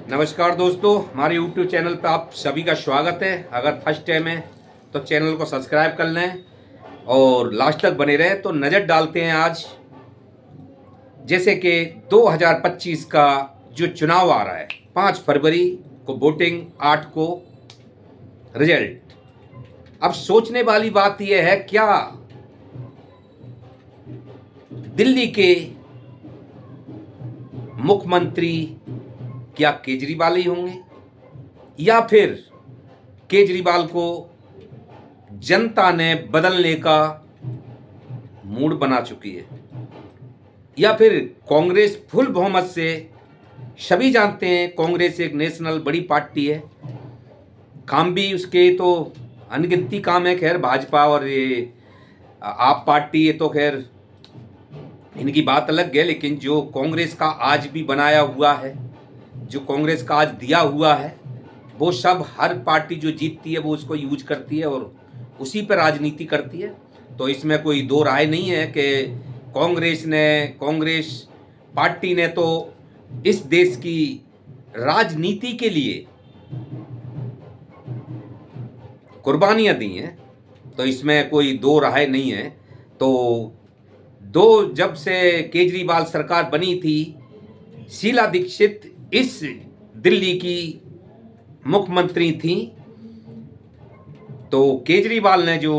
नमस्कार दोस्तों, हमारे YouTube चैनल पर आप सभी का स्वागत है। अगर फर्स्ट टाइम है तो चैनल को सब्सक्राइब कर लें और लास्ट तक बने रहें। तो नज़र डालते हैं आज जैसे कि 2025 का जो चुनाव आ रहा है, 5 फरवरी को वोटिंग, 8 को रिजल्ट। अब सोचने वाली बात यह है, क्या दिल्ली के मुख्यमंत्री क्या केजरीवाल ही होंगे या फिर केजरीवाल को जनता ने बदलने का मूड बना चुकी है, या फिर कांग्रेस फुल बहुमत से। सभी जानते हैं कांग्रेस एक नेशनल बड़ी पार्टी है, काम भी उसके तो अनगिनती काम है। खैर भाजपा और ये आप पार्टी, ये तो खैर इनकी बात अलग है, लेकिन जो कांग्रेस का आज भी बनाया हुआ है, जो कांग्रेस का आज दिया हुआ है, वो सब हर पार्टी जो जीतती है वो उसको यूज करती है और उसी पर राजनीति करती है। तो इसमें कोई दो राय नहीं है कि कांग्रेस पार्टी ने तो इस देश की राजनीति के लिए कुर्बानियां दी हैं, तो इसमें कोई दो राय नहीं है। तो जब से केजरीवाल सरकार बनी थी, शीला दीक्षित इस दिल्ली की मुख्यमंत्री थी, तो केजरीवाल ने जो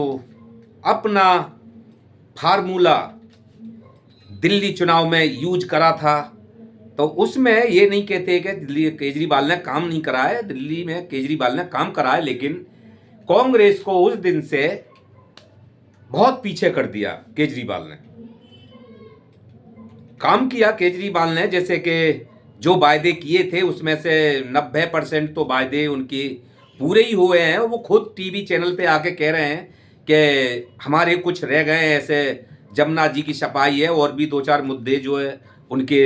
अपना फार्मूला दिल्ली चुनाव में यूज करा था, तो उसमें ये नहीं कहते कि दिल्ली केजरीवाल ने काम नहीं करा है। दिल्ली में केजरीवाल ने काम करा है, लेकिन कांग्रेस को उस दिन से बहुत पीछे कर दिया। केजरीवाल ने काम किया, केजरीवाल ने जैसे कि जो वायदे किए थे उसमें से 90% तो वायदे उनके पूरे ही हुए हैं। वो खुद टीवी चैनल पे आके कह रहे हैं कि हमारे कुछ रह गए हैं, ऐसे जमुना जी की सफाई है और भी 2-4 मुद्दे जो है उनके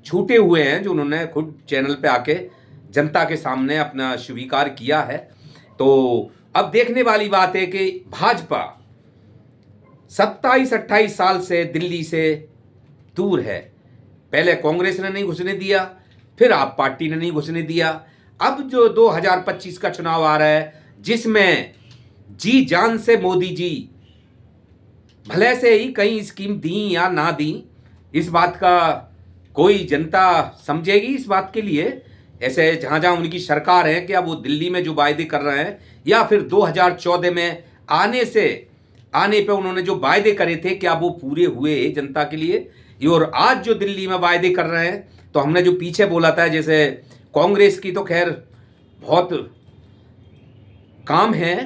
छूटे हुए हैं, जो उन्होंने खुद चैनल पे आके जनता के सामने अपना स्वीकार किया है। तो अब देखने वाली बात है कि भाजपा 27-28 साल से दिल्ली से दूर है। पहले कांग्रेस ने नहीं घुसने दिया, फिर आप पार्टी ने नहीं घुसने दिया। अब जो 2025 का चुनाव आ रहा है, जिसमें जी जान से मोदी जी भले से ही कई स्कीम दी या ना दी, इस बात का कोई जनता समझेगी इस बात के लिए। ऐसे जहां जहां उनकी सरकार है, क्या वो दिल्ली में जो वायदे कर रहे हैं या फिर 2014 में आने पे उन्होंने जो वायदे करे थे, क्या वो पूरे हुए जनता के लिए? और आज जो दिल्ली में वायदे कर रहे हैं, तो हमने जो पीछे बोला था, जैसे कांग्रेस की तो खैर बहुत काम है,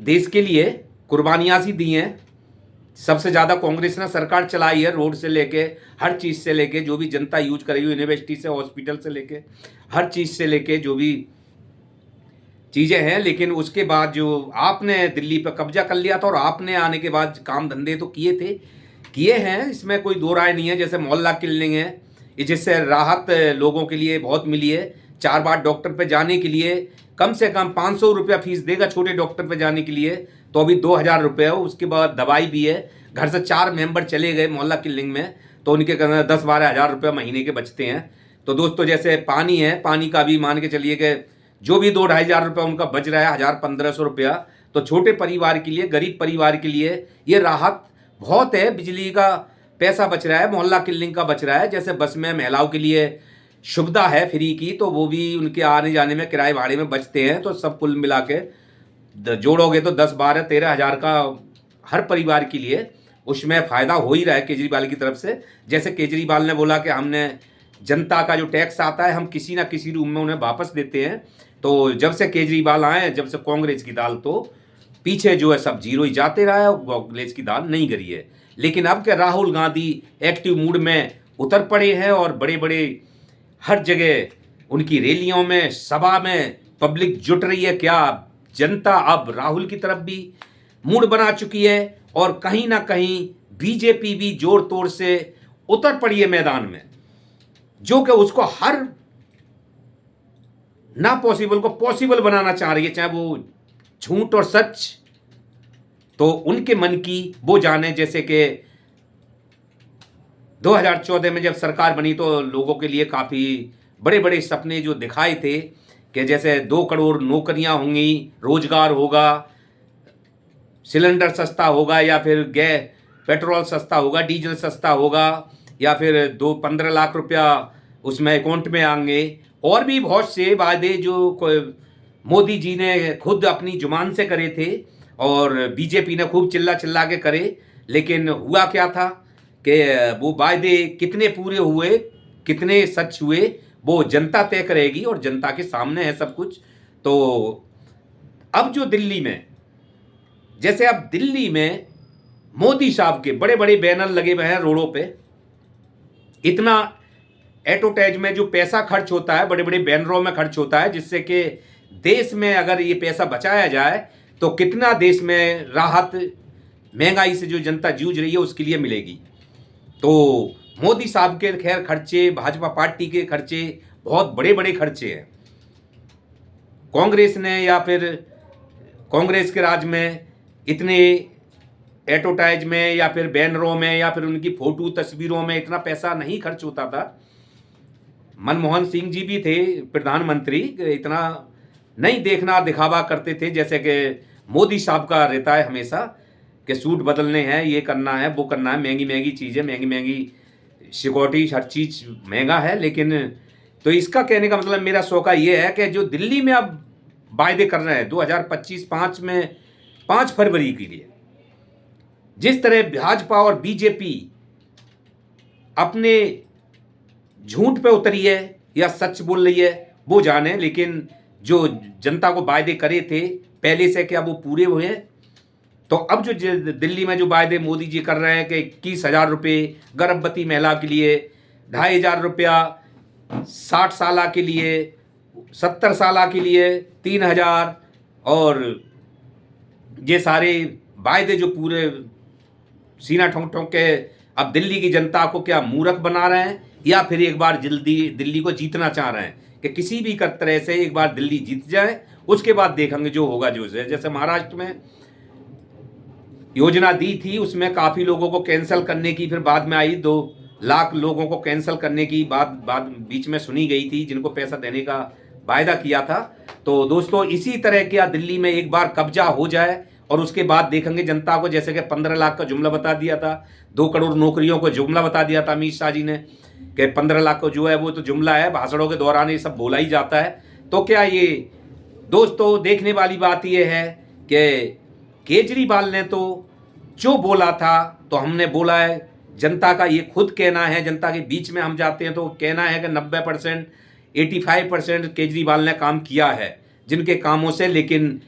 देश के लिए कुर्बानियां सी दी हैं। सबसे ज़्यादा कांग्रेस ने सरकार चलाई है, रोड से लेके हर चीज़ से लेके जो भी जनता यूज करेगी, यूनिवर्सिटी से हॉस्पिटल से लेके हर चीज़ से लेके जो भी चीज़ें हैं। लेकिन उसके बाद जो आपने दिल्ली पर कब्जा कर लिया था, और आपने आने के बाद काम धंधे तो किए हैं, इसमें कोई दो राय नहीं है। जैसे मोहल्ला क्लिनिक है, जिससे राहत लोगों के लिए बहुत मिली है। 4 बार डॉक्टर पे जाने के लिए कम से कम 500 रुपया फीस देगा छोटे डॉक्टर पे जाने के लिए, तो अभी 2000 रुपये हो। उसके बाद दवाई भी है। घर से 4 मेंबर चले गए मोहल्ला क्लिनिक में, तो उनके 10-12 हज़ार रुपये महीने के बचते हैं। तो दोस्तों जैसे पानी है, पानी का भी मान के चलिए कि जो भी 2-2.5 हज़ार रुपये उनका बच रहा है, 1000-1500 रुपया, तो छोटे परिवार के लिए, गरीब परिवार के लिए ये राहत बहुत है। बिजली का पैसा बच रहा है, मोहल्ला क्लिनिक का बच रहा है। जैसे बस में महिलाओं के लिए सुविधा है फ्री की, तो वो भी उनके आने जाने में किराए भाड़े में बचते हैं। तो सब कुल मिला के जोड़ोगे तो 10-12-13 हज़ार का हर परिवार के लिए उसमें फ़ायदा हो ही रहा है केजरीवाल की तरफ से। जैसे केजरीवाल ने बोला कि हमने जनता का जो टैक्स आता है, हम किसी ना किसी रूप में उन्हें वापस देते हैं। तो जब से केजरीवाल आए, जब से कांग्रेस की दाल तो पीछे जो है सब जीरो ही जाते रहा है, कांग्रेस की दाल नहीं गिरी है। लेकिन अब के राहुल गांधी एक्टिव मूड में उतर पड़े हैं और बड़े बड़े हर जगह उनकी रैलियों में, सभा में पब्लिक जुट रही है। क्या जनता अब राहुल की तरफ भी मूड बना चुकी है, और कहीं ना कहीं बीजेपी भी जोर तोड़ से उतर पड़ी है मैदान में, जो कि उसको हर ना पॉसिबल को पॉसिबल बनाना चाह रही है, चाहे वो झूठ और सच तो उनके मन की वो जाने। जैसे कि 2014 में जब सरकार बनी तो लोगों के लिए काफ़ी बड़े बड़े सपने जो दिखाए थे कि जैसे 2 करोड़ नौकरियां होंगी, रोजगार होगा, सिलेंडर सस्ता होगा, या फिर गैस पेट्रोल सस्ता होगा, डीजल सस्ता होगा, या फिर 15 लाख रुपया उसमें अकाउंट में आएंगे, और भी बहुत से वादे जो मोदी जी ने खुद अपनी जुबान से करे थे और बीजेपी ने खूब चिल्ला चिल्ला के करे। लेकिन हुआ क्या था कि वो वादे कितने पूरे हुए, कितने सच हुए, वो जनता तय करेगी और जनता के सामने है सब कुछ। तो अब जो दिल्ली में, जैसे अब दिल्ली में मोदी साहब के बड़े बड़े बैनर लगे हुए हैं रोडों पे, इतना एडवर्टाइज में जो पैसा खर्च होता है बड़े बड़े बैनरों में खर्च होता है, जिससे कि देश में अगर ये पैसा बचाया जाए तो कितना देश में राहत, महंगाई से जो जनता जूझ रही है उसके लिए मिलेगी। तो मोदी साहब के खैर खर्चे, भाजपा पार्टी के खर्चे बहुत बड़े बड़े खर्चे हैं। कांग्रेस ने या फिर कांग्रेस के राज में इतने एडवर्टाइज में या फिर बैनरों में या फिर उनकी फोटो तस्वीरों में इतना पैसा नहीं खर्च होता था। मनमोहन सिंह जी भी थे प्रधानमंत्री, इतना नहीं देखना दिखावा करते थे जैसे कि मोदी साहब का रहता है हमेशा कि सूट बदलने हैं, ये करना है, वो करना है, महंगी महंगी चीज़ें, महंगी महंगी सिक्योरिटी, हर चीज़ महंगा है। लेकिन तो इसका कहने का मतलब मेरा शौका ये है कि जो दिल्ली में अब वायदे कर रहे हैं 2025 में 5 फरवरी के लिए, जिस तरह भाजपा और बीजेपी अपने झूठ पे उतरी है या सच बोल रही है वो जाने, लेकिन जो जनता को वायदे करे थे पहले से क्या वो पूरे हुए हैं? तो अब जो दिल्ली में जो वायदे मोदी जी कर रहे हैं कि 21,000 रुपये गर्भवती महिला के लिए, 2,500 रुपया 60 साल के लिए, 70 साल के लिए 3,000, और ये सारे वायदे जो पूरे सीना ठोंक ठोंक के अब दिल्ली की जनता को क्या मूर्ख बना रहे हैं, या फिर एक बार जल्दी दिल्ली को जीतना चाह रहे हैं कि किसी भी तरह से एक बार दिल्ली जीत जाए, उसके बाद देखेंगे जो होगा जो है। जैसे महाराष्ट्र में योजना दी थी, उसमें काफ़ी लोगों को कैंसिल करने की फिर बाद में आई, 2 लाख लोगों को कैंसिल करने की बात बीच में सुनी गई थी जिनको पैसा देने का वायदा किया था। तो दोस्तों इसी तरह क्या दिल्ली में एक बार कब्जा हो जाए और उसके बाद देखेंगे जनता को, जैसे कि 15 लाख का जुमला बता दिया था, 2 करोड़ नौकरियों को जुमला बता दिया था अमित शाह जी ने कि 15 लाख को जो है वो तो जुमला है, भाषणों के दौरान ये सब बोला ही जाता है। तो क्या ये दोस्तों देखने वाली बात ये है कि केजरीवाल ने तो जो बोला था तो हमने बोला है, जनता का ये खुद कहना है, जनता के बीच में हम जाते हैं तो कहना है कि 90%, 85% केजरीवाल ने काम किया है जिनके कामों से। लेकिन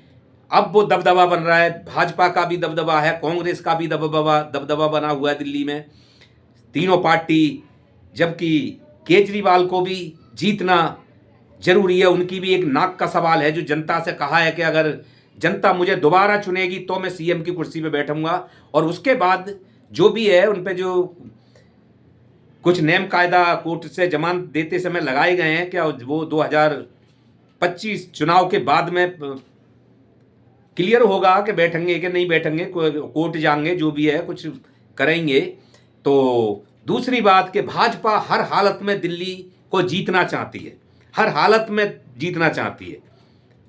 अब वो दबदबा बन रहा है, भाजपा का भी दबदबा है, कांग्रेस का भी दबदबा बना हुआ है दिल्ली में, तीनों पार्टी। जबकि केजरीवाल को भी जीतना जरूरी है, उनकी भी एक नाक का सवाल है जो जनता से कहा है कि अगर जनता मुझे दोबारा चुनेगी तो मैं सीएम की कुर्सी पे बैठूंगा, और उसके बाद जो भी है उन पे जो कुछ नेम कायदा कोर्ट से जमानत देते समय लगाए गए हैं, क्या वो 2025 चुनाव के बाद में क्लियर होगा कि बैठेंगे कि नहीं बैठेंगे, कोर्ट जाएंगे, जो भी है कुछ करेंगे। तो दूसरी बात कि भाजपा हर हालत में दिल्ली को जीतना चाहती है, हर हालत में जीतना चाहती है।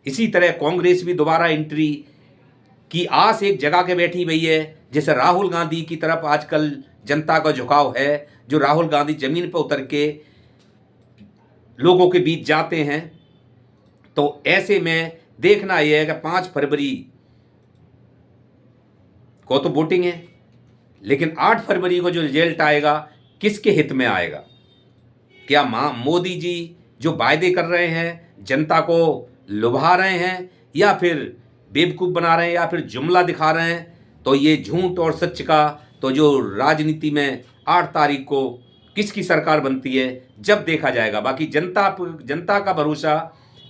इसी तरह कांग्रेस भी दोबारा एंट्री की आस एक जगह के बैठी हुई है। जैसे राहुल गांधी की तरफ आजकल जनता का झुकाव है, जो राहुल गांधी जमीन पर उतर के लोगों के बीच जाते हैं। तो ऐसे में देखना यह है कि 5 फरवरी को तो वोटिंग है, लेकिन 8 फरवरी को जो रिजल्ट आएगा किसके हित में आएगा? क्या मोदी जी जो वायदे कर रहे हैं जनता को लुभा रहे हैं, या फिर बेवकूफ़ बना रहे हैं, या फिर जुमला दिखा रहे हैं? तो ये झूठ और सच का तो जो राजनीति में 8 तारीख को किसकी सरकार बनती है जब देखा जाएगा। बाकी जनता का भरोसा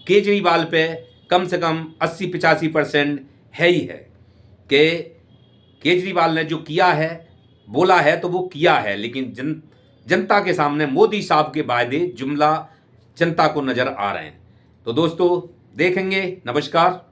केजरीवाल पे कम से कम 80-85% है ही है कि केजरीवाल ने जो किया है, बोला है तो वो किया है, लेकिन जनता के सामने मोदी साहब के वायदे जुमला जनता को नज़र आ रहे हैं। तो दोस्तों देखेंगे। नमस्कार।